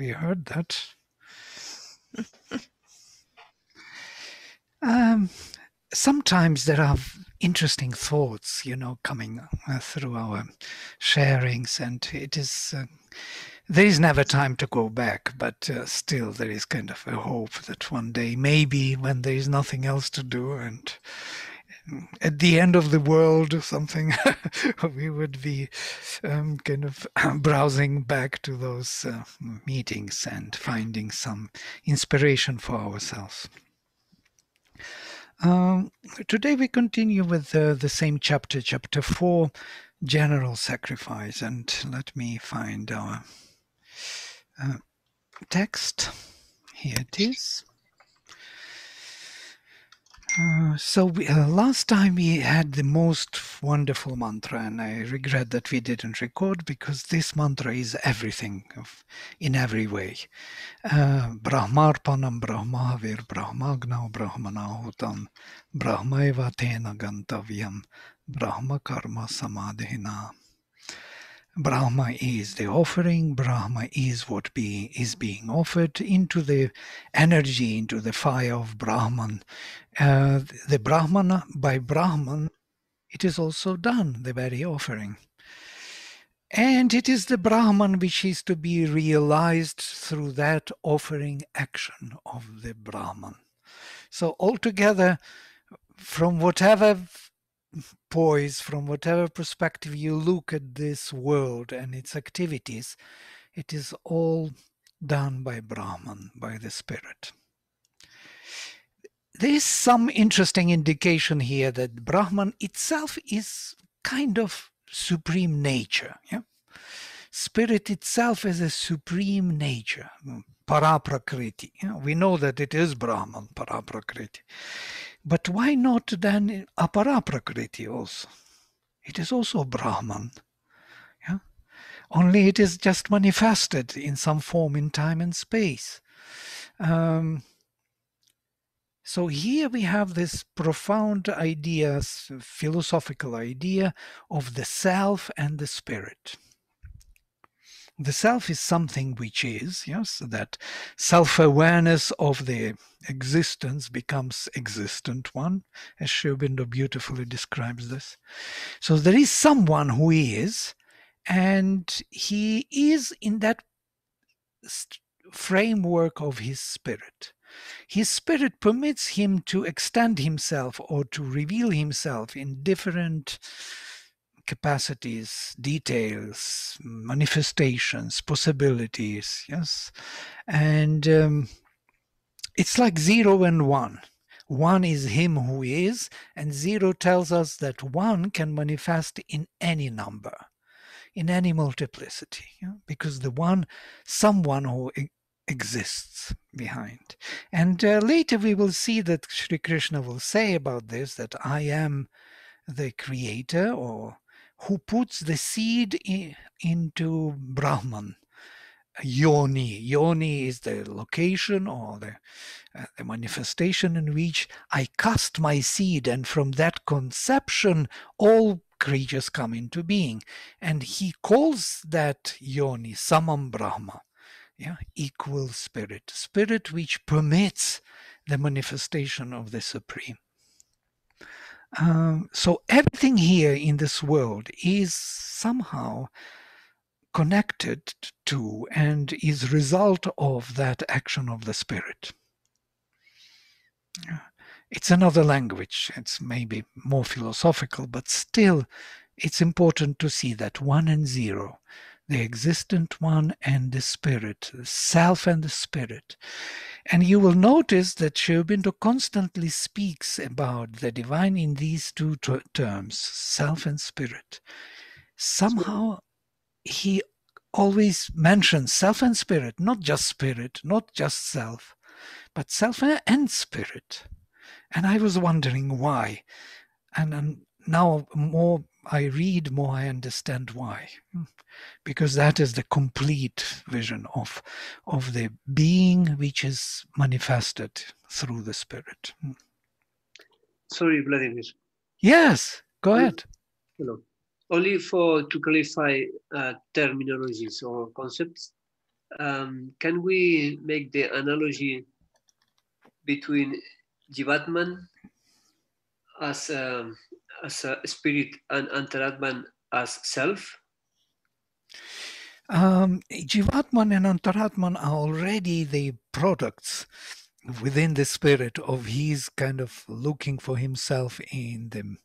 we heard that. Sometimes there are interesting thoughts, coming through our sharings, and it is there is never time to go back, but still there is kind of a hope that one day, maybe when there is nothing else to do, and at the end of the world or something, we would be kind of browsing back to those meetings and finding some inspiration for ourselves. Today we continue with the same chapter, chapter 4, General Sacrifice. And let me find our text. Here it is. Last time we had the most wonderful mantra, and I regret that we didn't record, because this mantra is everything in every way. Brahmarpanam Brahmavir Brahmagnau Brahmanahutam Brahmaiva Tena Gantavyam Brahma Karma Samadhina. Brahma is the offering, Brahma is what is being offered into the energy, into the fire of Brahman. The Brahmana, by Brahman, it is also done, the very offering. And it is the Brahman which is to be realized through that offering action of the Brahman. So altogether, from whatever poise, from whatever perspective you look at this world and its activities, it is all done by Brahman, by the spirit. There is some interesting indication here that Brahman itself is kind of supreme nature. Yeah? Spirit itself is a supreme nature, Paraprakriti. We know that it is Brahman, Paraprakriti. But why not then Aparaprakriti also? It is also Brahman. Yeah? Only it is just manifested in some form in time and space. So here we have this profound idea, philosophical idea of the self and the spirit. The self is something which is, yes, that self-awareness of the existence becomes existent one, as Sri Aurobindo beautifully describes this. So there is someone who is, and he is in that framework of his spirit. His spirit permits him to extend himself or to reveal himself in different capacities, details, manifestations, possibilities, yes. And it's like 0 and 1. 1 is him who is, and 0 tells us that 1 can manifest in any number, in any multiplicity, because the one, someone who exists behind. And later we will see that Sri Krishna will say about this, that I am the creator, or who puts the seed into Brahman. Yoni. Yoni is the location or the manifestation in which I cast my seed, and from that conception all creatures come into being. And he calls that Yoni Samam Brahma, equal spirit, spirit which permits the manifestation of the Supreme. So everything here in this world is somehow connected to and is result of that action of the spirit. It's another language. It's maybe more philosophical, but still it's important to see that 1 and 0, the existent one and the spirit, the self and the spirit. And you will notice that Sri Aurobindo constantly speaks about the divine in these two terms, self and spirit. Somehow he always mentions self and spirit, not just self, but self and spirit. And I was wondering why. And now more I read, more I understand why. Because that is the complete vision of the being which is manifested through the spirit. Sorry, Vladimir. Yes, go ahead. Hello. Only to clarify terminologies or concepts. can we make the analogy between Jivatman as a spirit and Antaratman as self? Jivatman and Antaratman are already the products within the spirit of his kind of looking for himself in the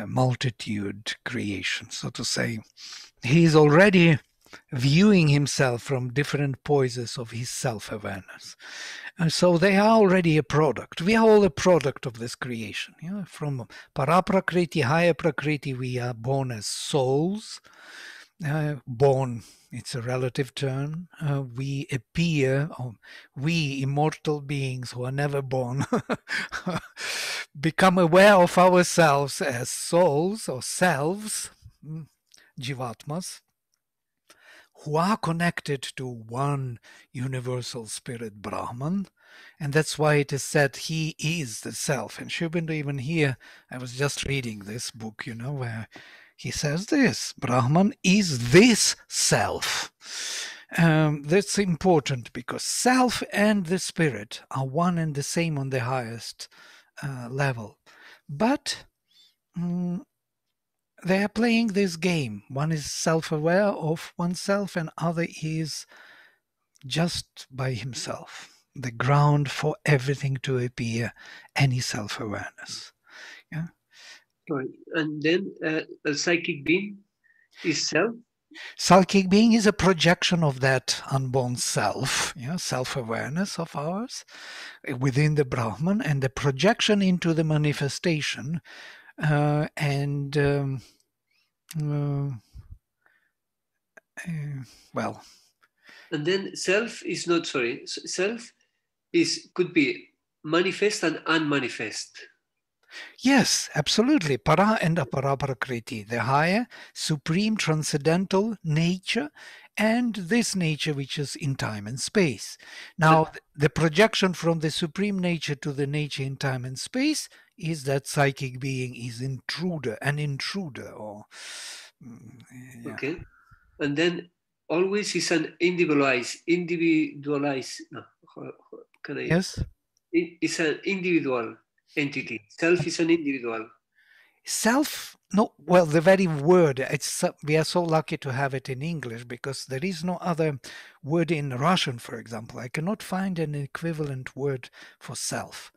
multitude creation, so to say. He is already viewing himself from different poises of his self-awareness. And so they are already a product. We are all a product of this creation. From Paraprakriti, higher Prakriti, we are born as souls. Born, it's a relative term. We appear, we immortal beings who are never born, become aware of ourselves as souls or selves, Jivatmas, who are connected to one universal spirit, Brahman. And that's why it is said he is the self. And Shubhendu, even here, I was just reading this book, where he says this, Brahman is this self. That's important because self and the spirit are one and the same on the highest level. But they are playing this game. One is self-aware of oneself and other is just by himself. The ground for everything to appear, any self-awareness. Yeah. Sorry. And then a psychic being is self? Psychic being is a projection of that unborn self, self-awareness of ours within the Brahman, and the projection into the manifestation well. And then self is not, sorry, self could be manifest and unmanifest. Yes, absolutely. Para and apara prakriti, the higher, supreme, transcendental nature, and this nature which is in time and space. Now, the projection from the supreme nature to the nature in time and space is that psychic being is an intruder, or yeah. Okay, and then always is an individualized. No, can I? Yes. It's an individual entity. Self is an individual. Self, no, well, the very word, we are so lucky to have it in English because there is no other word in Russian, for example. I cannot find an equivalent word for self.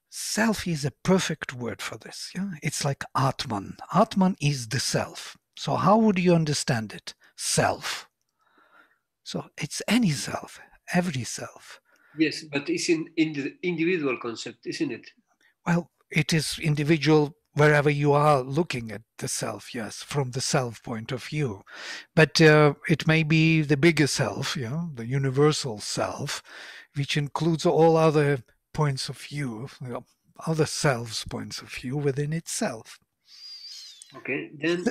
Self is a perfect word for this. It's like Atman. Atman is the self. So how would you understand it? Self. So it's any self, every self. Yes, but it's in the individual concept, isn't it? Well, it is individual wherever you are looking at the self, yes, from the self point of view. But it may be the bigger self, the universal self, which includes all other points of view, other selves' points of view within itself. Okay, then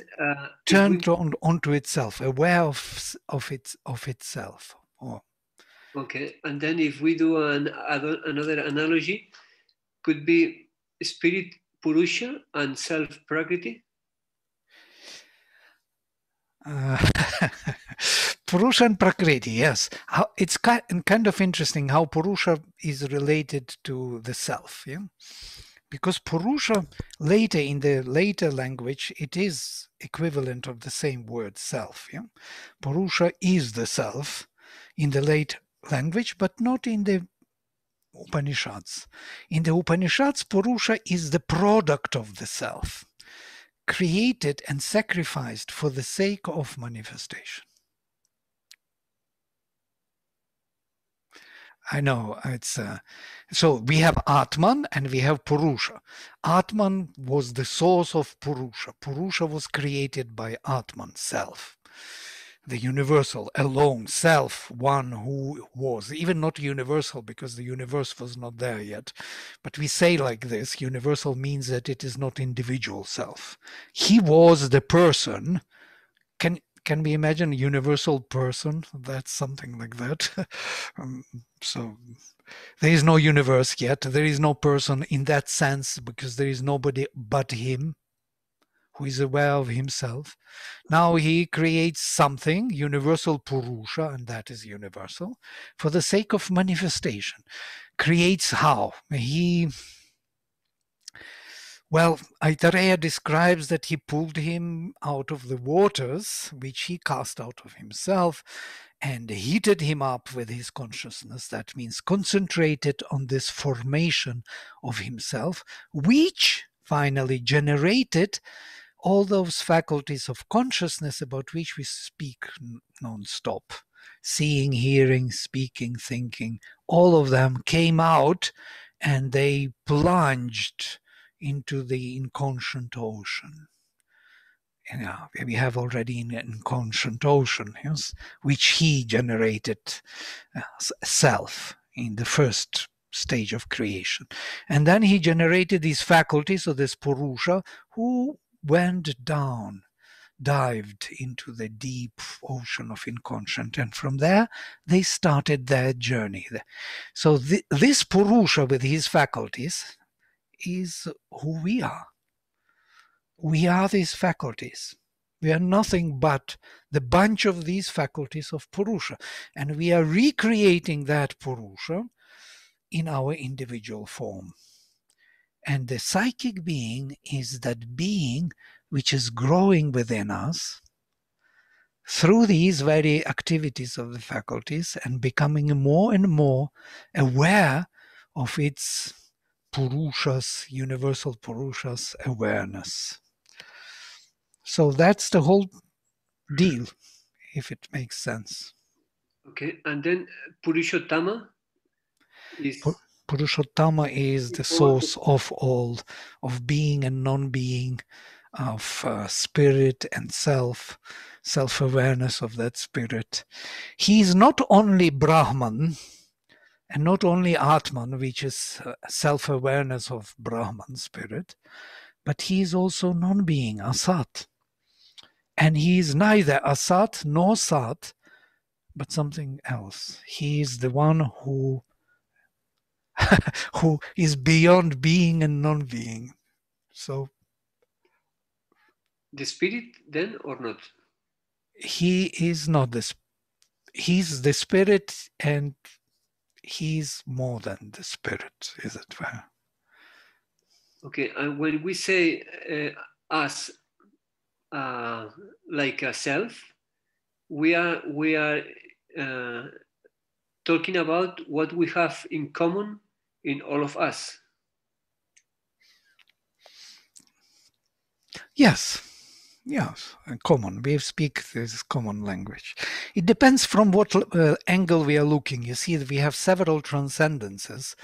turned onto itself, aware of itself. Okay, and then if we do another analogy, could be spirit Purusha and self Prakriti? Purusha and Prakriti, yes. It's kind of interesting how Purusha is related to the self, because Purusha later in the later language it is equivalent of the same word self. Purusha is the self in the late language, but not in the Upanishads. In the Upanishads, Purusha is the product of the self, created and sacrificed for the sake of manifestation. I know it's so we have Atman and we have Purusha. Atman was the source of Purusha. Purusha was created by Atman, self, the universal, alone, self, one who was, even not universal because the universe was not there yet. But we say like this, universal means that it is not individual self. He was the person. Can we imagine a universal person? That's something like that. So there is no universe yet. There is no person in that sense because there is nobody but him who is aware of himself. Now he creates something, universal Purusha, and that is universal, for the sake of manifestation. Creates how? Aitareya describes that he pulled him out of the waters, which he cast out of himself, and heated him up with his consciousness. That means concentrated on this formation of himself, which finally generated all those faculties of consciousness about which we speak non-stop. Seeing, hearing, speaking, thinking, all of them came out and they plunged into the inconscient ocean. We have already an inconscient ocean, yes, which he generated self in the first stage of creation. And then he generated these faculties of this Purusha who went down, dived into the deep ocean of inconscient, and from there they started their journey. So this Purusha with his faculties is who we are. We are these faculties. We are nothing but the bunch of these faculties of Purusha, and we are recreating that Purusha in our individual form. And the psychic being is that being which is growing within us through these very activities of the faculties and becoming more and more aware of its Purushas, universal Purushas awareness. So that's the whole deal, if it makes sense. Okay, and then Purushottama is... Purushottama is the source of all, of being and non-being, of spirit and self-awareness of that spirit. He is not only Brahman and not only Atman, which is self-awareness of Brahman spirit, but he is also non-being, Asat. And he is neither Asat nor Sat, but something else. He is the one who who is beyond being and non-being. So the spirit then, or not? He is not he's the spirit, and he's more than the spirit, is it fair? Okay, and when we say us like a self, we are talking about what we have in common in all of us. Yes, common. We speak this common language. It depends from what angle we are looking. You see, we have several transcendences.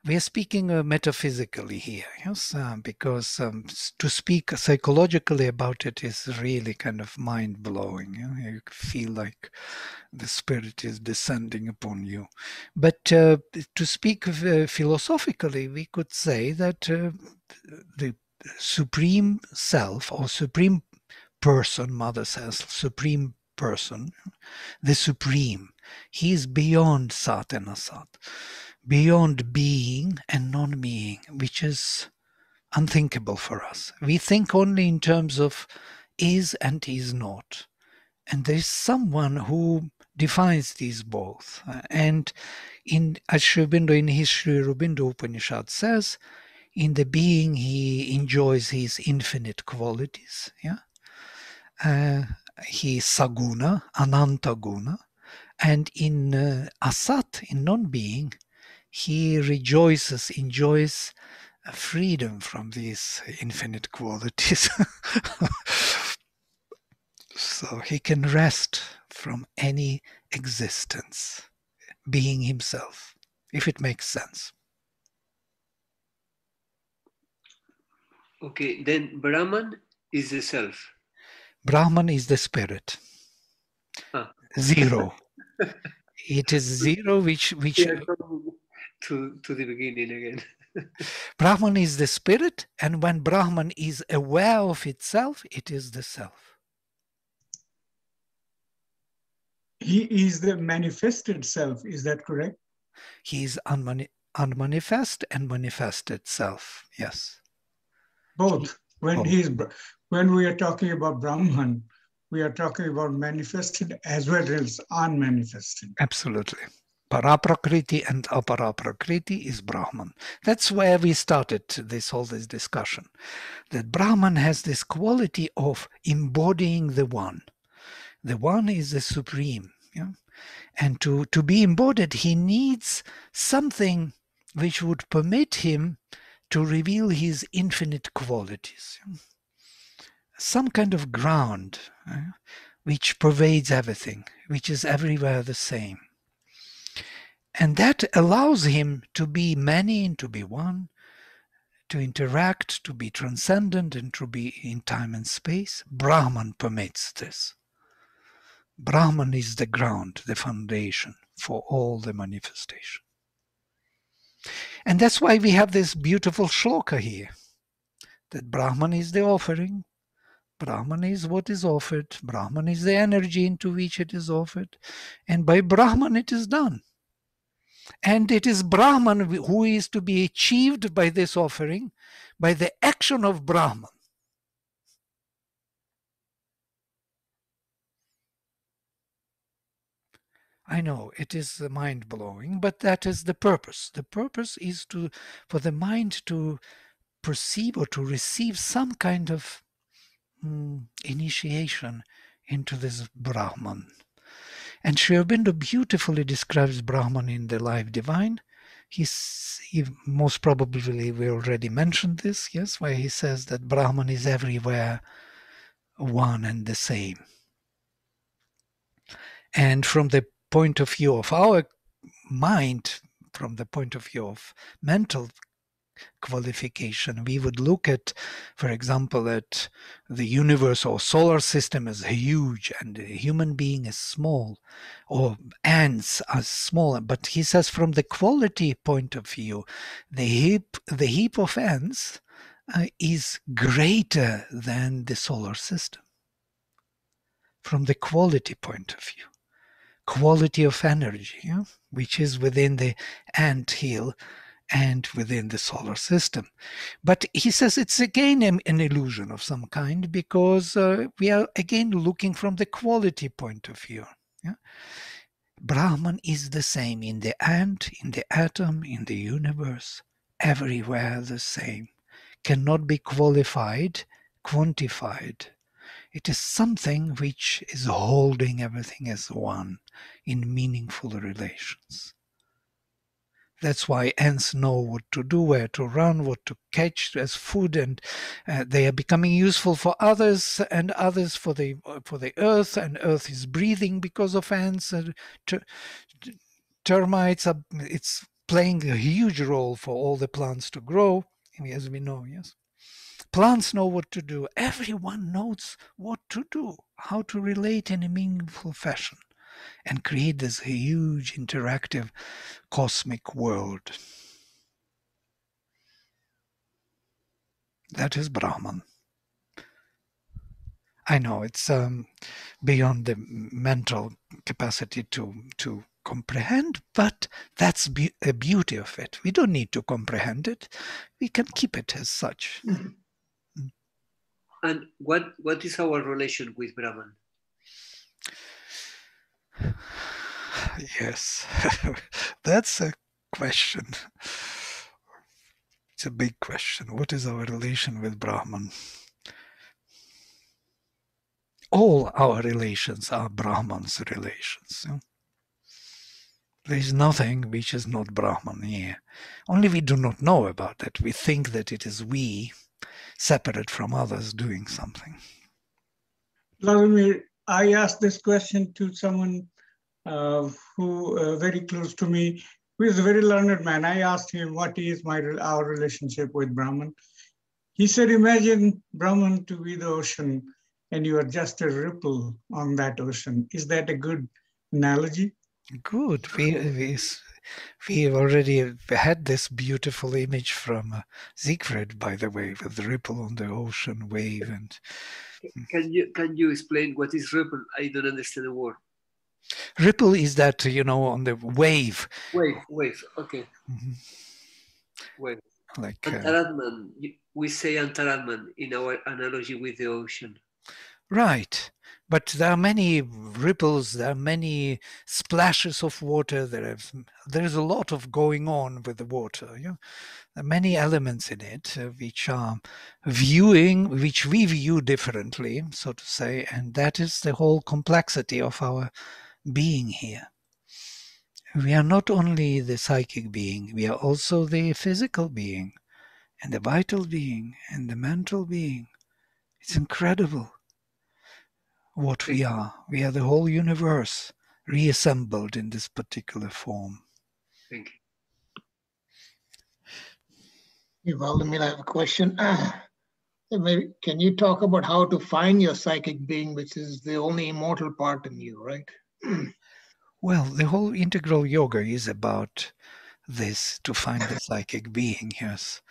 We are speaking metaphysically here, yes, because to speak psychologically about it is really kind of mind-blowing. You feel like the spirit is descending upon you. But to speak philosophically, we could say that the supreme self or supreme person, Mother says, supreme person, the supreme, he is beyond Sat and Asat, beyond being and non-being, which is unthinkable for us. We think only in terms of is and is not. And there is someone who defines these both. And as Sri Aurobindo in his Sri Aurobindo Upanishad says, in the being he enjoys his infinite qualities. He is Saguna, Ananta Guna. And in Asat, in non-being, he enjoys freedom from these infinite qualities. So he can rest from any existence, being himself, if it makes sense. Okay, then Brahman is the self. Brahman is the spirit. Zero. It is zero, which to the beginning again. Brahman is the spirit, and when Brahman is aware of itself, it is the self. He is the manifested self, is that correct? He is unmanifest and manifested self, yes. Both. When Both. he is when we are talking about Brahman, we are talking about manifested as well as unmanifested. Absolutely. Paraprakriti and aparaprakriti is Brahman. That's where we started all this discussion. That Brahman has this quality of embodying the One. The One is the Supreme. Yeah? And to be embodied, he needs something which would permit him to reveal his infinite qualities. Some kind of ground which pervades everything, which is everywhere the same. And that allows him to be many and to be one, to interact, to be transcendent, and to be in time and space. Brahman permits this. Brahman is the ground, the foundation for all the manifestation. And that's why we have this beautiful shloka here, that Brahman is the offering, Brahman is what is offered, Brahman is the energy into which it is offered, and by Brahman it is done. And it is Brahman who is to be achieved by this offering, by the action of Brahman. I know it is mind-blowing, but that is the purpose. The purpose is for the mind to perceive or to receive some kind of initiation into this Brahman. And Sri Aurobindo beautifully describes Brahman in the Life Divine. He most probably, we already mentioned this, yes, where he says that Brahman is everywhere one and the same. And from the point of view of our mind, from the point of view of mental qualification, we would look at, for example, at the universe or solar system as huge and a human being is small, or ants are small. But he says from the quality point of view, the heap of ants is greater than the solar system. From the quality point of view, quality of energy, which is within the ant hill and within the solar system. But he says it's again an illusion of some kind, because we are again looking from the quality point of view. Yeah? Brahman is the same in the ant, in the atom, in the universe, everywhere the same. Cannot be qualified, quantified. It is something which is holding everything as one in meaningful relations. That's why ants know what to do, where to run, what to catch as food, and they are becoming useful for others, and others for the earth, and earth is breathing because of ants. Termites it's playing a huge role for all the plants to grow, as we know. Yes, plants know what to do. Everyone knows what to do, how to relate in a meaningful fashion, and create this huge interactive cosmic world. That is Brahman. I know it's beyond the mental capacity to comprehend, but that's the beauty of it. We don't need to comprehend it. We can keep it as such. And what is our relation with Brahman? Yes, that's a question. It's a big question. What is our relation with Brahman? All our relations are Brahman's relations. There is nothing which is not Brahman here. Only we do not know about it. We think that it is we, separate from others, doing something. Vladimir, I asked this question to someone who very close to me, who is a very learned man. I asked him, what is our relationship with Brahman? He said, imagine Brahman to be the ocean and you are just a ripple on that ocean. Is that a good analogy? Good. We already had this beautiful image from Siegfried, by the way, with the ripple on the ocean wave. And can you explain what is ripple? I don't understand the word. Ripple is that, on the wave. Wave. Okay. Mm-hmm. Wave. like Antaratman. We say Antaratman in our analogy with the ocean. right. But there are many ripples, there are many splashes of water, there is a lot of going on with the water. Yeah? There are many elements in it which we view differently, so to say, and that is the whole complexity of our being here. We are not only the psychic being, we are also the physical being, and the vital being, and the mental being. It's incredible what we are. We are the whole universe reassembled in this particular form. Thank you. Vladimir, I have a question. Maybe, can you talk about how to find your psychic being, which is the only immortal part in you, right? Well, the whole integral yoga is about this, to find the psychic being, yes.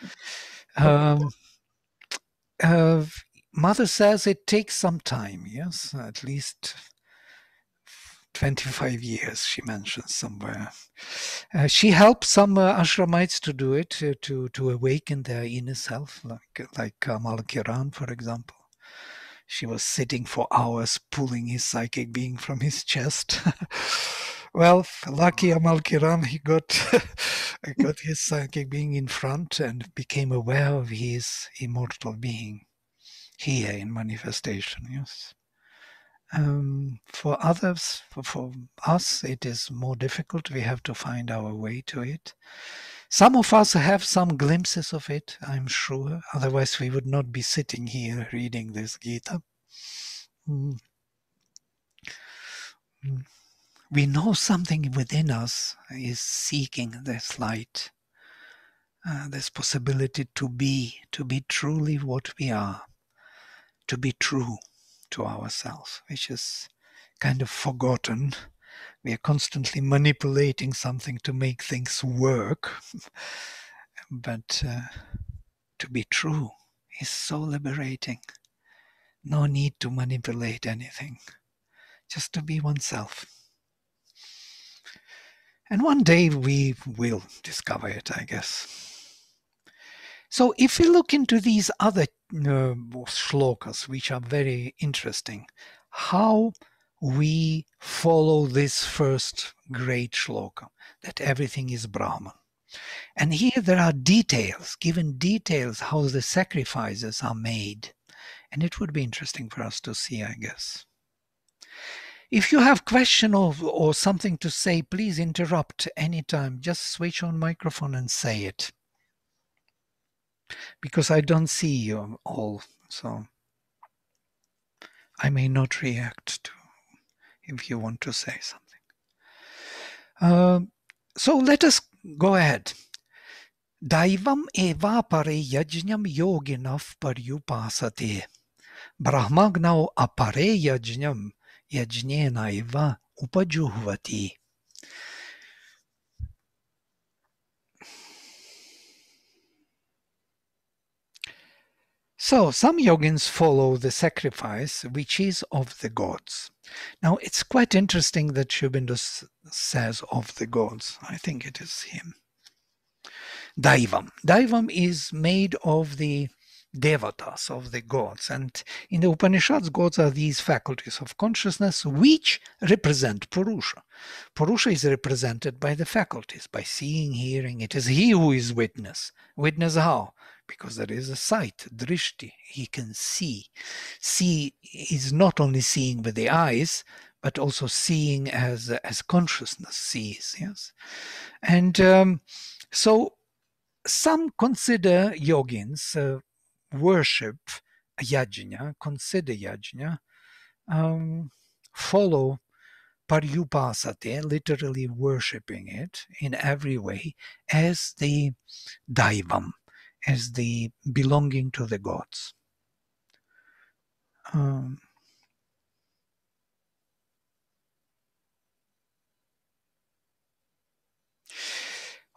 Mother says it takes some time, yes, at least 25 years, she mentions somewhere. She helped some ashramites to do it, to awaken their inner self, like Kamal Kiran, for example. She was sitting for hours pulling his psychic being from his chest. Well, lucky Amal Kiran, he got his psychic being in front and became aware of his immortal being here in manifestation, yes. For others, for us, it is more difficult. We have to find our way to it. Some of us have some glimpses of it, I'm sure. Otherwise, we would not be sitting here reading this Gita. We know something within us is seeking this light, this possibility to be truly what we are, to be true to ourselves, which is kind of forgotten. We are constantly manipulating something to make things work. But to be true is so liberating. No need to manipulate anything, just to be oneself. And one day we will discover it, I guess. So if we look into these other shlokas, which are very interesting, how we follow this first great shloka, that everything is Brahman. And here there are details, given details how the sacrifices are made. And it would be interesting for us to see, I guess. If you have question or something to say, please interrupt anytime. Just switch on microphone and say it. Because I don't see you all, so I may not react to if you want to say something. So let us go ahead. Daivam eva pare yajñam yoginav paryupasate. Brahmagnau apare yajñam yajñena eva upajuhvati. So some yogins follow the sacrifice which is of the gods. Now it's quite interesting that Sri Aurobindo says of the gods. I think it is him. Daivam. Daivam is made of the devatas, of the gods. And in the Upanishads, gods are these faculties of consciousness which represent Purusha. Purusha is represented by the faculties, by seeing, hearing. It is he who is witness. Witness how? Because there is a sight, drishti. He can see. See is not only seeing with the eyes, but also seeing as consciousness sees. Yes, and so some consider yogins worship yajna, consider yajna, follow paryupasate, literally worshipping it in every way as the daivam, as the belonging to the gods.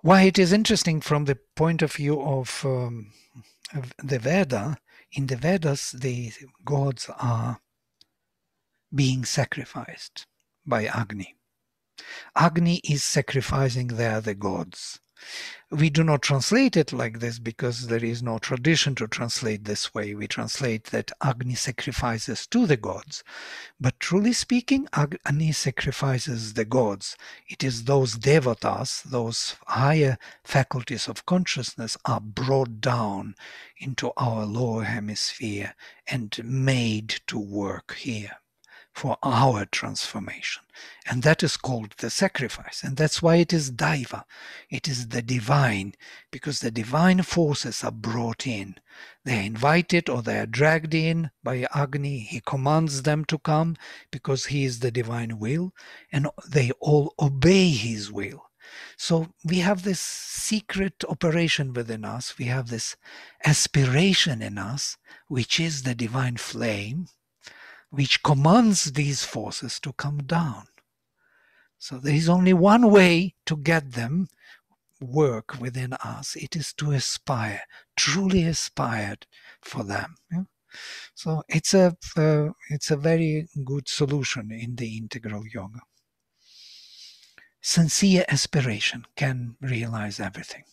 Why it is interesting from the point of view of the Veda, in the Vedas the gods are being sacrificed by Agni. Agni is sacrificing there the gods. We do not translate it like this because there is no tradition to translate this way. We translate that Agni sacrifices to the gods. But truly speaking, Agni sacrifices the gods. It is those devatas, those higher faculties of consciousness are brought down into our lower hemisphere and made to work here for our transformation. And that is called the sacrifice. And that's why it is Daiva. It is the divine, because the divine forces are brought in. They are invited or they are dragged in by Agni. He commands them to come because he is the divine will, and they all obey his will. So we have this secret operation within us. We have this aspiration in us, which is the divine flame, which commands these forces to come down. So there is only one way to get them work within us. It is to aspire, truly aspired for them. Yeah? So it's a very good solution in the integral yoga. Sincere aspiration can realize everything.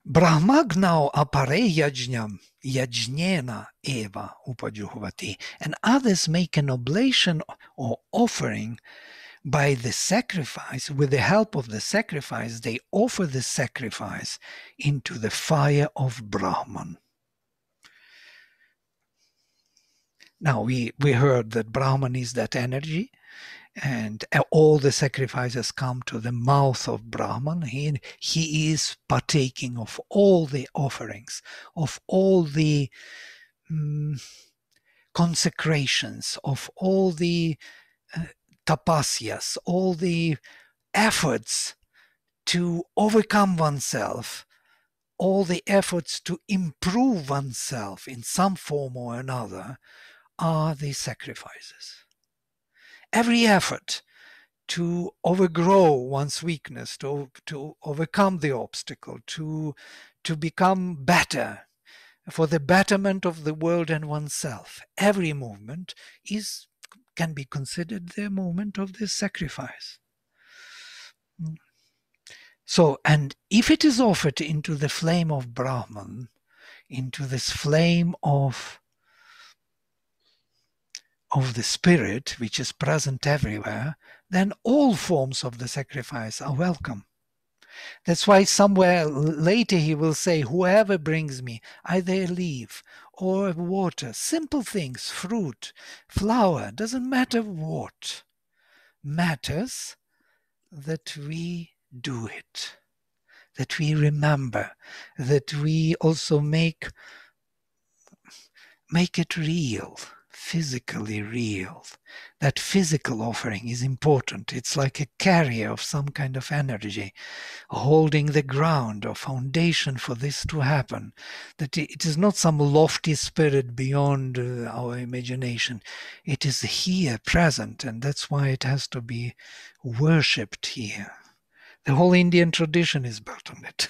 Brahmagnau apare yajnam yajnena eva upajuhvati, and others make an oblation or offering by the sacrifice. With the help of the sacrifice, they offer the sacrifice into the fire of Brahman. Now we heard that Brahman is that energy, and all the sacrifices come to the mouth of Brahman. He is partaking of all the offerings, of all the consecrations, of all the tapasyas, all the efforts to overcome oneself, all the efforts to improve oneself in some form or another are the sacrifices. Every effort to overgrow one's weakness, to overcome the obstacle, to become better, for the betterment of the world and oneself, every movement can be considered the moment of this sacrifice. So, and if it is offered into the flame of Brahman, into this flame of the spirit, which is present everywhere, then all forms of the sacrifice are welcome. That's why somewhere later he will say, whoever brings me either a leaf or water, simple things, fruit, flower, doesn't matter what, matters that we do it, that we remember, that we also make it real, physically real. That physical offering is important. It's like a carrier of some kind of energy, holding the ground or foundation for this to happen. That it is not some lofty spirit beyond our imagination. It is here present, and that's why it has to be worshipped here. The whole Indian tradition is built on it.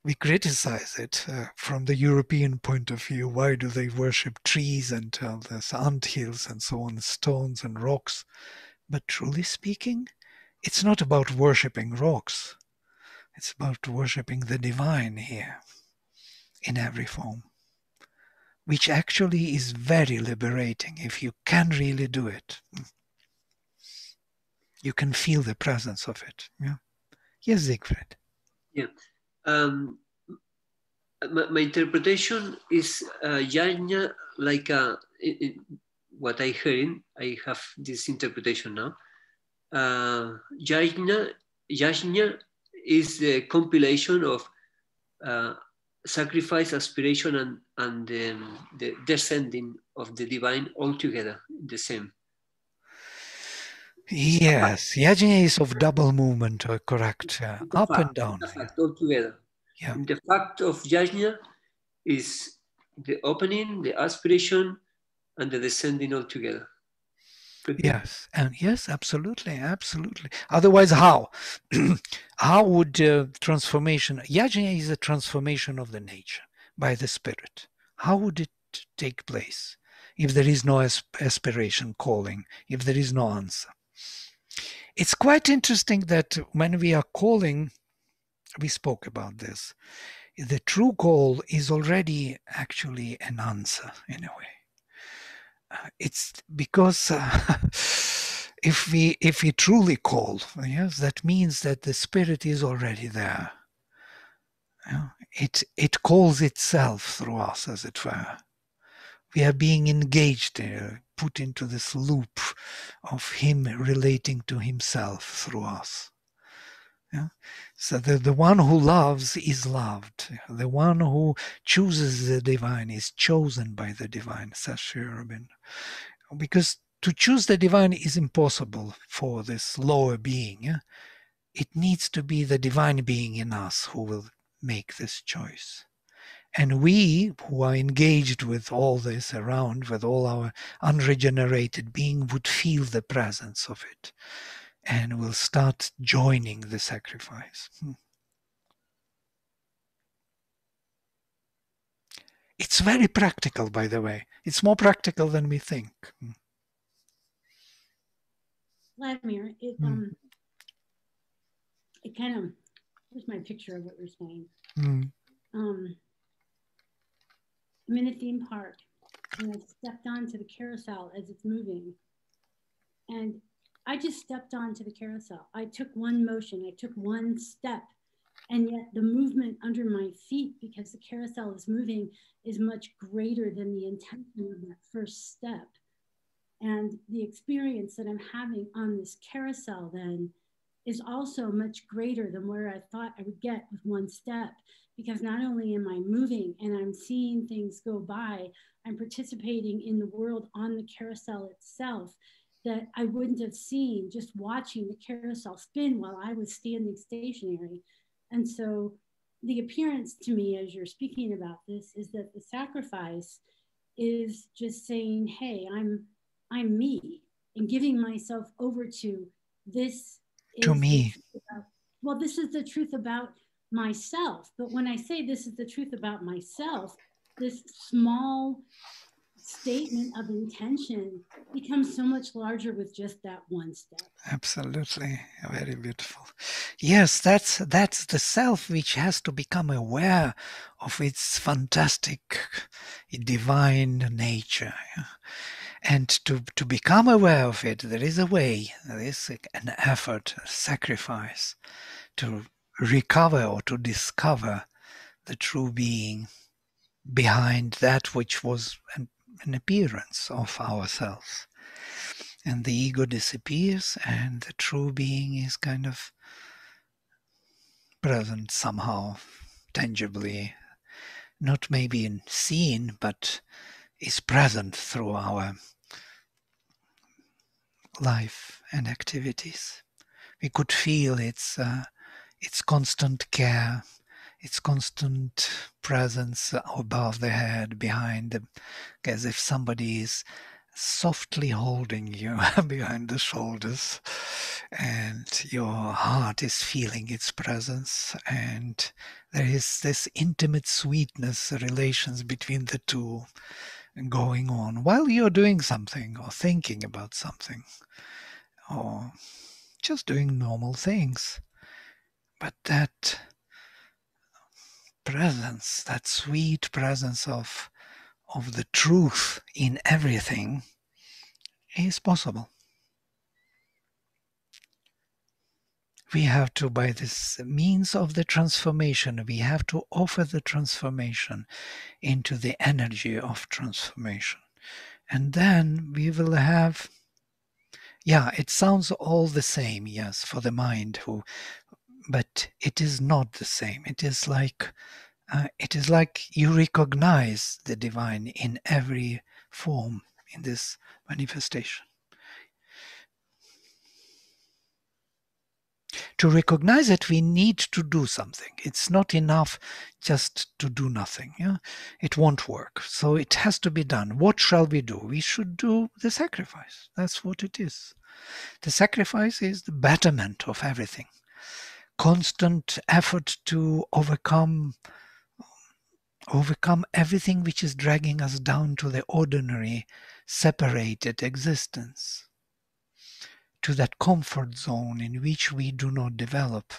We criticize it from the European point of view. Why do they worship trees and there's anthills and so on, stones and rocks? But truly speaking, it's not about worshipping rocks. It's about worshipping the divine here in every form, which actually is very liberating if you can really do it. You can feel the presence of it. Yeah. Yes, Siegfried. Yeah. My interpretation is yajna, like what I heard. I have this interpretation now. Yajna is the compilation of sacrifice, aspiration, and the descending of the divine all together, the same. Yes, yajna is of double movement, correct. Up and down. The fact all together. Yeah. And the fact of yajna is the opening, the aspiration, and the descending all together. Yes, and yes, absolutely. Otherwise, how? How would transformation? Yajna is a transformation of the nature by the spirit. How would it take place if there is no aspiration calling? If there is no answer? It's quite interesting that when we are calling, we spoke about this, the true call is already actually an answer in a way. It's because if we truly call, yes, that means that the spirit is already there. It calls itself through us, as it were. We are being engaged, put into this loop of him relating to himself through us. Yeah? So the one who loves is loved. The one who chooses the divine is chosen by the divine, says Sri Aurobindo. Because to choose the divine is impossible for this lower being. Yeah? It needs to be the divine being in us who will make this choice. And we who are engaged with all this around, with all our unregenerated being, would feel the presence of it and will start joining the sacrifice. It's very practical, by the way. It's more practical than we think. Vladimir, it kind of, here's my picture of what you're saying. I'm in a theme park and I stepped onto the carousel as it's moving. And I just stepped onto the carousel. I took one motion, I took one step, and yet the movement under my feet, because the carousel is moving, is much greater than the intention of that first step. And the experience that I'm having on this carousel then is also much greater than where I thought I would get with one step, because not only am I moving and I'm seeing things go by, I'm participating in the world on the carousel itself that I wouldn't have seen just watching the carousel spin while I was standing stationary. And so the appearance to me as you're speaking about this is that the sacrifice is just saying, hey, I'm me, and giving myself over to this. To me. Well, this is the truth about myself. But when I say this is the truth about myself, this small statement of intention becomes so much larger with just that one step. Absolutely. Very beautiful. Yes, that's the self which has to become aware of its fantastic divine nature. And to become aware of it, there is a way, there is an effort, a sacrifice to recover or to discover the true being behind that which was an appearance of ourselves. And the ego disappears and the true being is kind of present somehow, tangibly, not maybe seen, but is present through our life and activities. We could feel its constant care, its constant presence above the head, behind the, as if somebody is softly holding you behind the shoulders, and your heart is feeling its presence, and there is this intimate sweetness, relations between the two going on while you're doing something or thinking about something or just doing normal things. But that presence, that sweet presence of the truth in everything is possible. We have to, by this means of the transformation, we have to offer the transformation into the energy of transformation. And then we will have, yeah, it sounds all the same, yes, for the mind, but it is not the same. It is like you recognize the divine in every form in this manifestation. To recognize it, we need to do something. It's not enough just to do nothing. Yeah? It won't work. So it has to be done. What shall we do? We should do the sacrifice. That's what it is. The sacrifice is the betterment of everything. Constant effort to overcome everything which is dragging us down to the ordinary, separated existence. to that comfort zone in which we do not develop.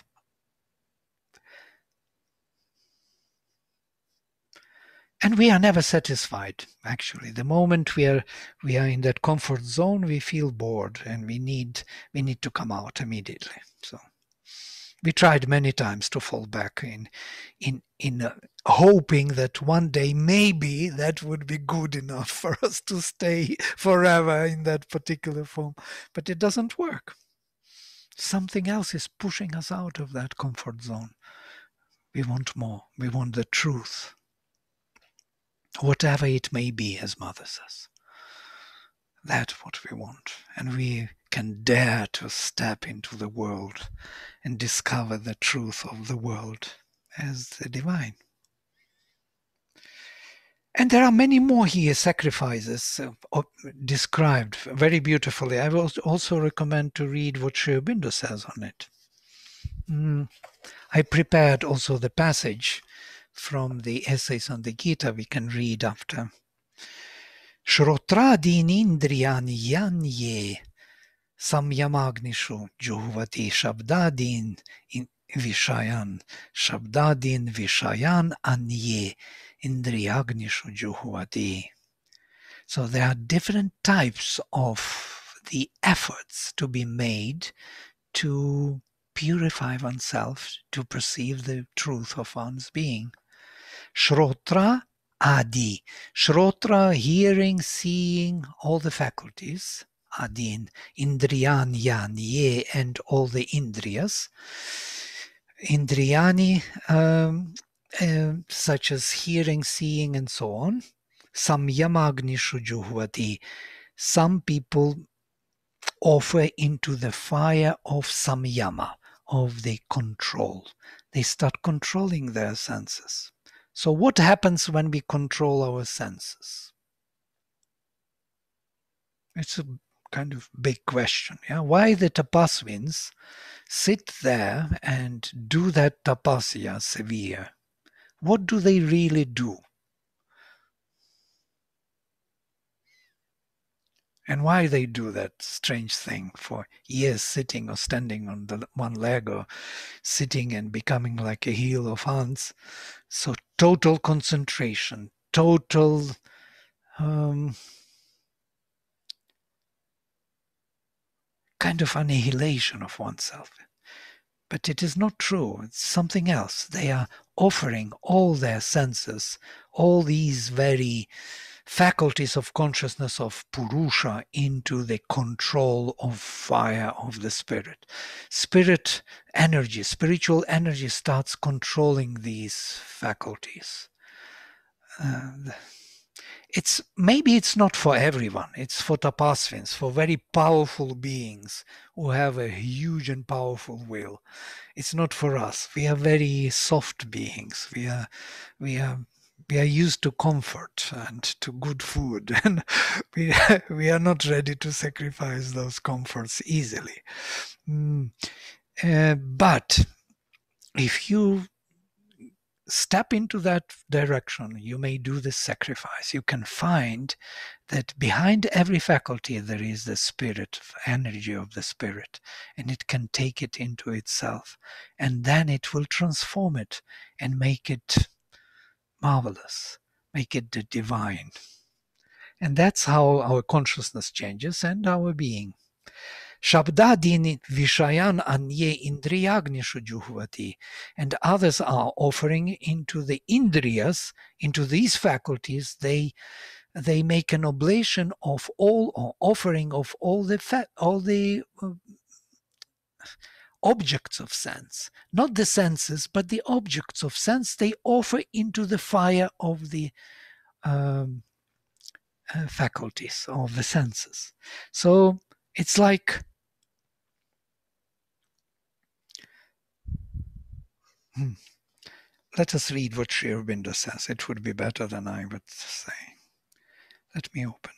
And we are never satisfied, actually. The moment we are in that comfort zone, we feel bored and we need to come out immediately. So we tried many times to fall back in hoping that one day maybe that would be good enough for us to stay forever in that particular form. But it doesn't work. Something else is pushing us out of that comfort zone. We want more. We want the truth. Whatever it may be, as Mother says. That's what we want. And we can dare to step into the world and discover the truth of the world as the divine. And there are many more here sacrifices described very beautifully. I will also recommend to read what Sri Aurobindo says on it. I prepared also the passage from the essays on the Gita we can read after. Shrotradin indriyan yanye samyamagnishu juhvati shabdadin vishayan shabdadin vishayan anye indriyagnishu juhvati. So there are different types of the efforts to be made to purify oneself, to perceive the truth of one's being. Shrotra adi. Shrotra, hearing, seeing, all the faculties. Adin, indriyan ye, and all the indriyas. Indriyani, such as hearing, seeing, and so on. Samyamagnishu juhvati. Some people offer into the fire of samyama, of the control. They start controlling their senses. So what happens when we control our senses? It's a kind of big question. Yeah? Why the tapasvins sit there and do that tapasya severe? What do they really do? And why they do that strange thing for years, sitting or standing on the one leg, or sitting and becoming like a heel of Hans. So total concentration, total kind of annihilation of oneself. But it is not true. It's something else. They are offering all their senses, all these very faculties of consciousness of Purusha into the control of fire of the spirit. Spirit energy, spiritual energy starts controlling these faculties. Maybe it's not for everyone. It's for tapasvins, for very powerful beings who have a huge and powerful will. It's not for us. We are very soft beings. We are used to comfort and to good food, and we are not ready to sacrifice those comforts easily. But if you step into that direction, you may do this sacrifice. You can find that behind every faculty there is the spirit, energy of the spirit, and it can take it into itself, and then it will transform it and make it marvelous, make it the divine. And that's how our consciousness changes and our being. Shabdadin vishayan anye indriyagnishu juhvati. And others are offering into the indriyas, into these faculties. They make an oblation of all, or offering of all the objects of sense, not the senses, but the objects of sense. They offer into the fire of the faculties of the senses. So it's like let us read what Sri Aurobindo says. It would be better than I would say. Let me open.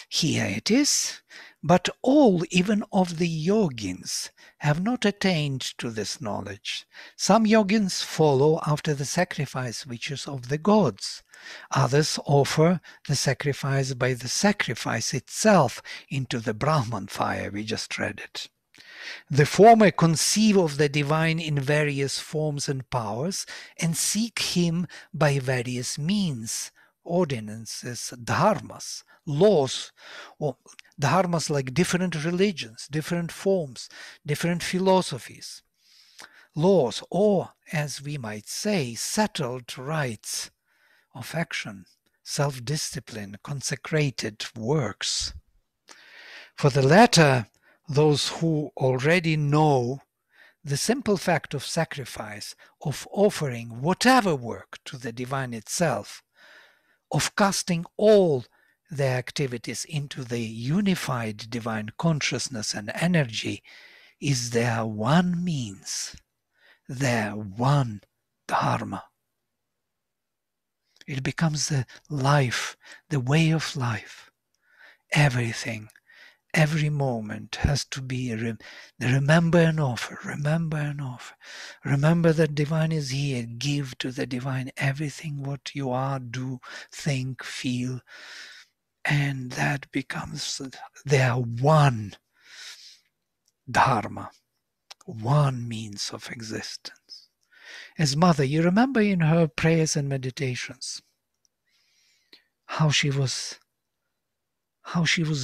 Here it is. But all, even of the yogins, have not attained to this knowledge. Some yogins follow after the sacrifice which is of the gods. Others offer the sacrifice by the sacrifice itself into the Brahman fire. We just read it. The former conceive of the divine in various forms and powers and seek him by various means, ordinances, dharmas, laws, or dharmas like different religions, different forms, different philosophies, laws, or, as we might say, settled rites of action, self-discipline, consecrated works. For the latter, those who already know the simple fact of sacrifice, of offering whatever work to the divine itself, of casting all their activities into the unified divine consciousness and energy, is their one means, their one dharma. It becomes the life, the way of life. Everything, every moment has to be the remember and offer, remember and offer. Remember that divine is here. Give to the divine everything what you are, do, think, feel. And that becomes their one dharma, one means of existence. As Mother, you remember in her prayers and meditations, how she was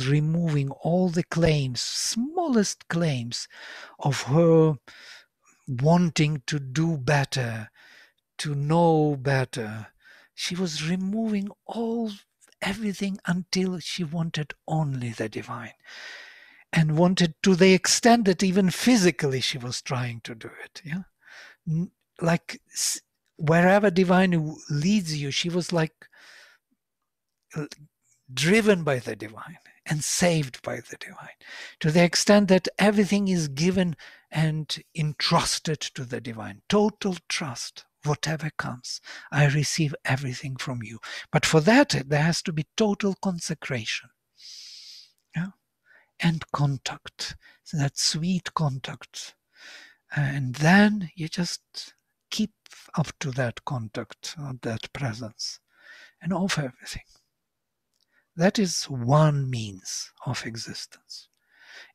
removing all the claims, smallest claims of her wanting to do better, to know better. She was removing everything until she wanted only the divine, and wanted to the extent that even physically she was trying to do it. Yeah, like wherever divine leads you, she was like driven by the divine and saved by the divine, to the extent that everything is given and entrusted to the divine. Total trust. Whatever comes, I receive everything from you. But for that, there has to be total consecration. Yeah? And contact, that sweet contact. And then you just keep up to that contact, that presence, and offer everything. That is one means of existence.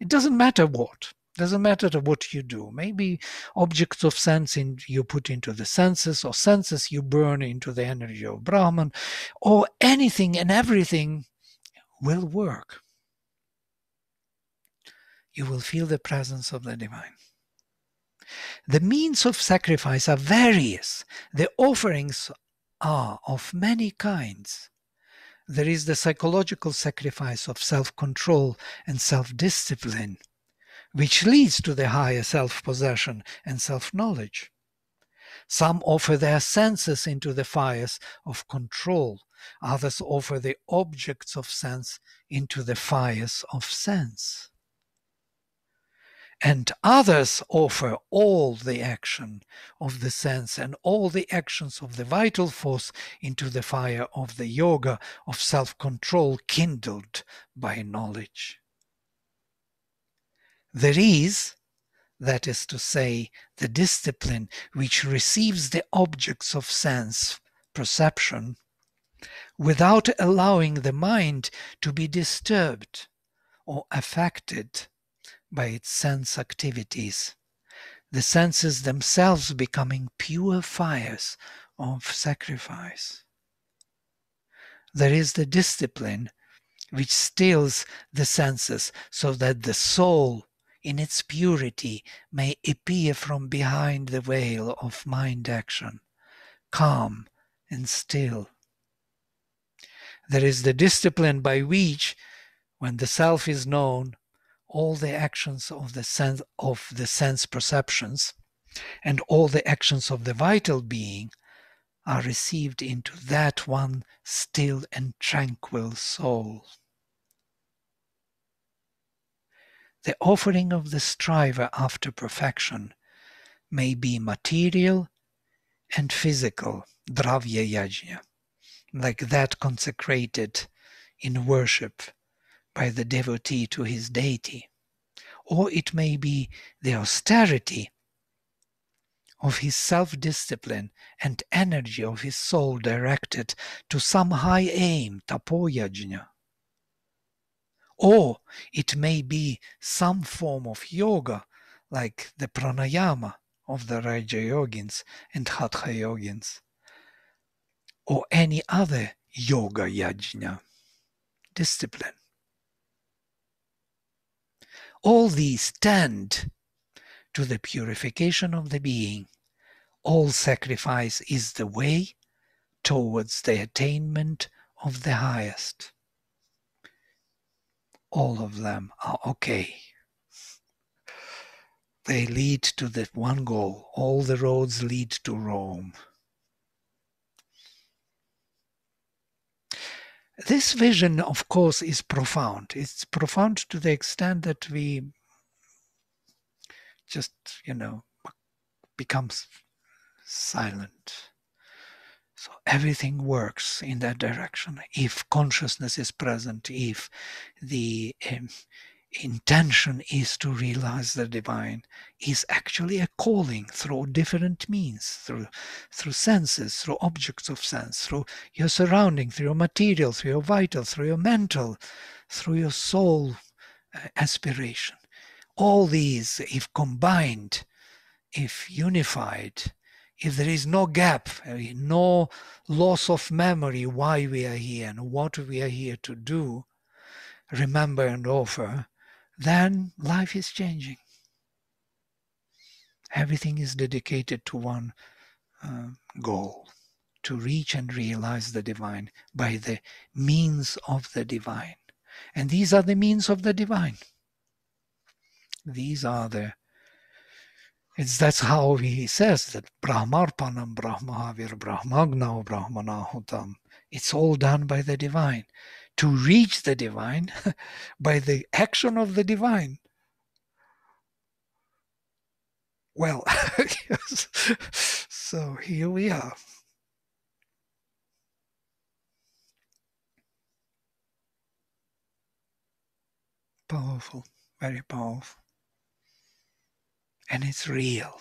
It doesn't matter what. Doesn't matter what you do. Maybe objects of sense you put into the senses, or senses you burn into the energy of Brahman, or anything and everything will work. You will feel the presence of the divine. The means of sacrifice are various. The offerings are of many kinds. There is the psychological sacrifice of self-control and self-discipline, which leads to the higher self-possession and self-knowledge. Some offer their senses into the fires of control. Others offer the objects of sense into the fires of sense. And others offer all the action of the sense and all the actions of the vital force into the fire of the yoga of self-control kindled by knowledge. There is, that is to say, the discipline which receives the objects of sense perception without allowing the mind to be disturbed or affected by its sense activities, the senses themselves becoming pure fires of sacrifice. There is the discipline which stills the senses so that the soul in its purity may appear from behind the veil of mind action, calm and still. There is the discipline by which, when the self is known, all the actions of the sense perceptions and all the actions of the vital being are received into that one still and tranquil soul. The offering of the striver after perfection may be material and physical, dravya yajna, like that consecrated in worship by the devotee to his deity, or it may be the austerity of his self-discipline and energy of his soul directed to some high aim, tapoyajna. Or it may be some form of yoga, like the pranayama of the Raja Yogins and Hatha Yogins, or any other yoga yajna, discipline. All these tend to the purification of the being. All sacrifice is the way towards the attainment of the highest. All of them are okay. They lead to the one goal. All the roads lead to Rome. This vision, of course, is profound. It's profound to the extent that we just, become silent. So everything works in that direction. If consciousness is present, if the intention is to realize the divine, is actually a calling through different means, through senses, through objects of sense, through your surrounding, through your material, through your vital, through your mental, through your soul aspiration. All these, if combined, if unified, if there is no gap, no loss of memory why we are here and what we are here to do, remember and offer, then life is changing. Everything is dedicated to one goal, to reach and realize the divine by the means of the divine. And these are the means of the divine. These are that's how he says that Brahmarpanam Brahmahavir Brahmagna Brahmanahutam. It's all done by the divine. To reach the divine by the action of the divine. Well, yes. So here we are. Powerful, very powerful. And it's real.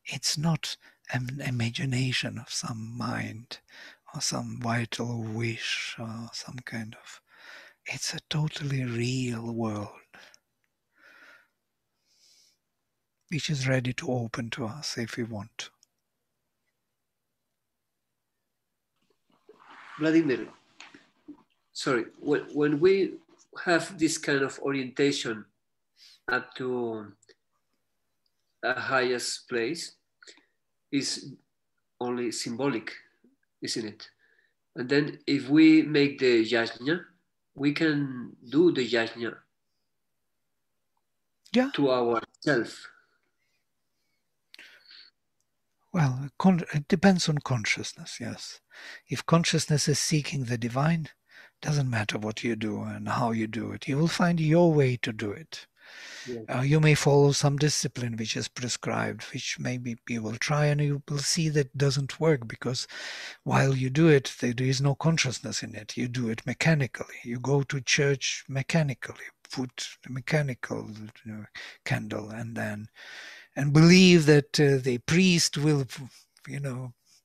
It's not an imagination of some mind or some vital wish or some kind of... It's a totally real world which is ready to open to us if we want to. Vladimir, sorry, when we have this kind of orientation up to a highest place, is only symbolic, isn't it? And then if we make the yajna, we can do the yajna to ourselves. Well, it depends on consciousness, yes. If consciousness is seeking the divine, doesn't matter what you do and how you do it. You will find your way to do it. Yeah. You may follow some discipline which is prescribed, which maybe you will try and you will see that doesn't work because while you do it, there is no consciousness in it. You do it mechanically. You go to church mechanically, put the mechanical candle and believe that the priest will,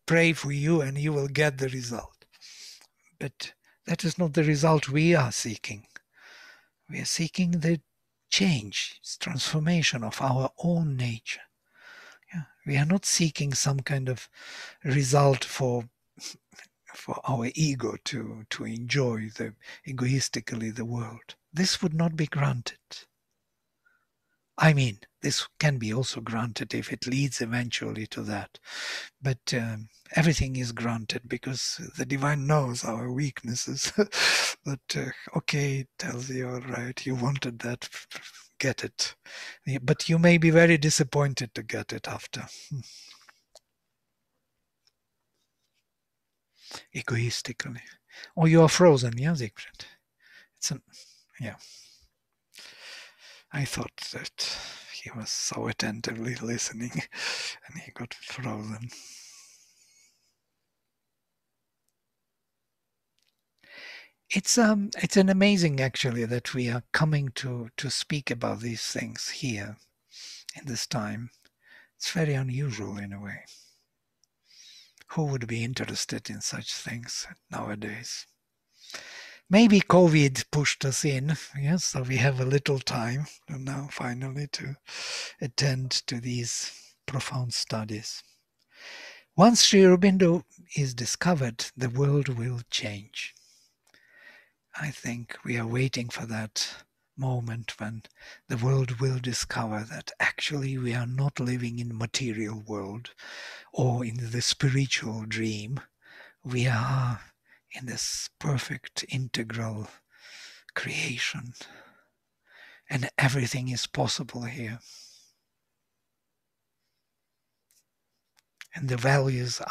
pray for you and you will get the result. But that is not the result we are seeking. We are seeking the change, transformation of our own nature. Yeah. We are not seeking some kind of result for our ego to enjoy egoistically the world. This would not be granted. I mean, this can be also granted if it leads eventually to that. But everything is granted because the divine knows our weaknesses. But okay, it tells you, all right, you wanted that, get it. But you may be very disappointed to get it after. Egoistically. Or you are frozen, yeah, Siegfried? Yeah. I thought that he was so attentively listening and he got frozen. It's an amazing actually that we are coming to speak about these things here in this time. It's very unusual in a way. Who would be interested in such things nowadays? Maybe COVID pushed us in, yes, so we have a little time now finally to attend to these profound studies. Once Sri Aurobindo is discovered, the world will change. I think we are waiting for that moment when the world will discover that actually we are not living in material world or in the spiritual dream. We are in this perfect integral creation, and everything is possible here. And the values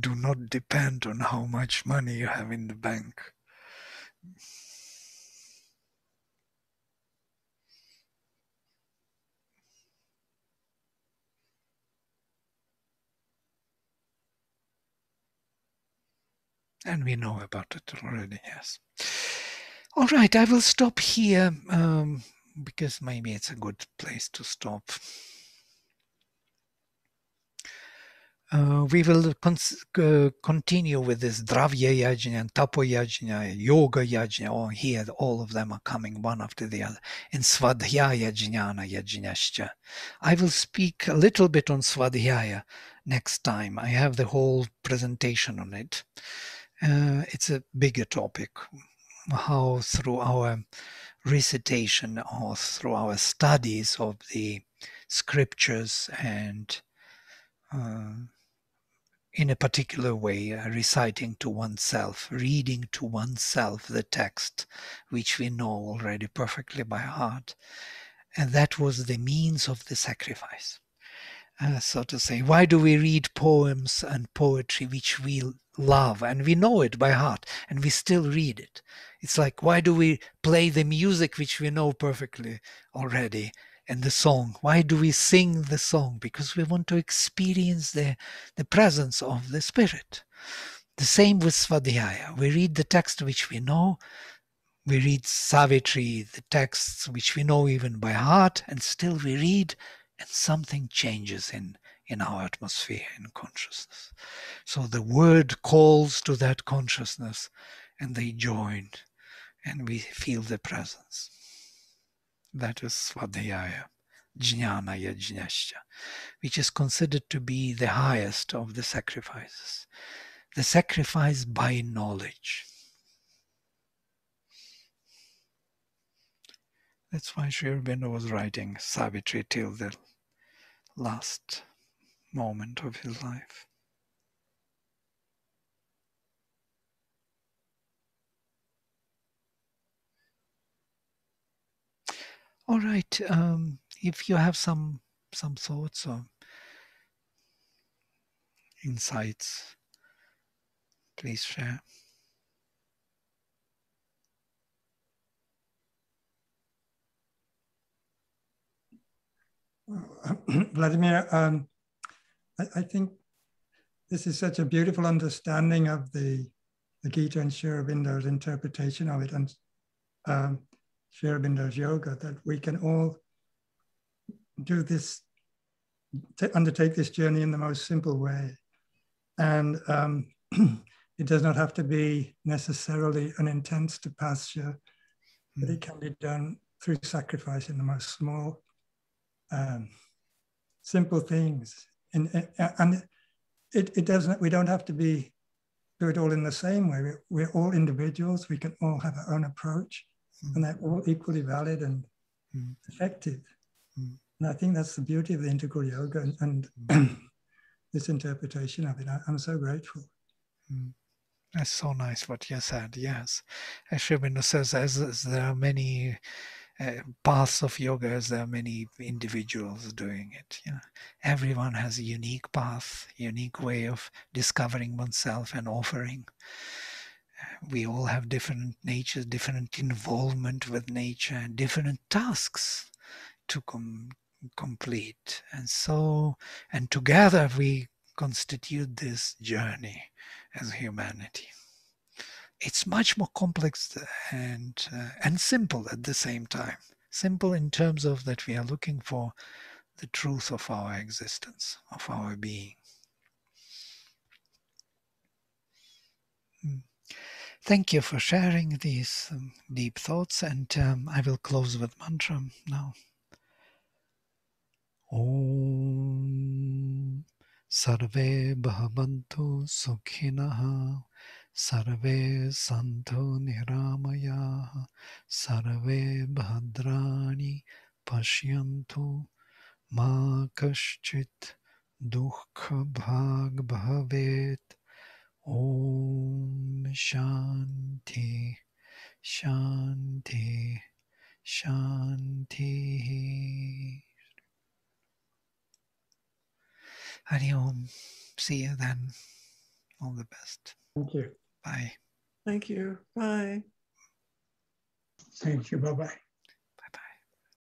do not depend on how much money you have in the bank. And we know about it already, yes. All right, I will stop here because maybe it's a good place to stop. We will continue with this Dravya Yajna and Tapo Yajna, Yoga Yajna, or here all of them are coming one after the other, and Svadhyaya Jnana Yajnascha. I will speak a little bit on Svadhyaya next time. I have the whole presentation on it. It's a bigger topic, how through our recitation or through our studies of the scriptures and in a particular way, reciting to oneself, reading to oneself the text, which we know already perfectly by heart. And that was the means of the sacrifice. So to say, why do we read poems and poetry which we love and we know it by heart and we still read it? It's like, why do we play the music which we know perfectly already and the song? Why do we sing the song? Because we want to experience the presence of the Spirit. The same with Svadhyaya. We read the text which we know. We read Savitri, the texts which we know even by heart, and still we read and something changes in our atmosphere, in consciousness. So the word calls to that consciousness and they join and we feel the presence. That is Svadhyaya, Jnana Yajnascha, which is considered to be the highest of the sacrifices. The sacrifice by knowledge. That's why Sri Aurobindo was writing Savitri till the last moment of his life. All right, if you have some thoughts or insights, please share. Vladimir, I think this is such a beautiful understanding of the Gita and Sri Aurobindo's interpretation of it and Sri Aurobindo's yoga, that we can all do this, undertake this journey in the most simple way. And it does not have to be necessarily an intense tapasya, but it can be done through sacrifice in the most small, simple things. And it doesn't, we don't have to do it all in the same way. We're all individuals. We can all have our own approach, and they're all equally valid and effective. And I think that's the beauty of the integral yoga and this interpretation of it. I'm so grateful. That's so nice what you said, yes. As Sri Aurobindo says, as there are many paths of yoga, as there are many individuals doing it. You know, everyone has a unique path, unique way of discovering oneself and offering. We all have different natures, different involvement with nature, and different tasks to complete. And together we constitute this journey as humanity. it's much more complex and simple at the same time. Simple in terms of that we are looking for the truth of our existence, of our being. Thank you for sharing these deep thoughts, and I will close with mantra now. Om Sarve Bhavantu Sukhinaha Sarve Santu Niramaya Sarve Bhadrani Pashyantu Ma Kaschit Dukkha Bhag Bhavet. Om Shanti Shanti Shanti. Hari Om. See you then. All the best. Thank you. Bye. Thank you. Bye. Thank you. Bye-bye.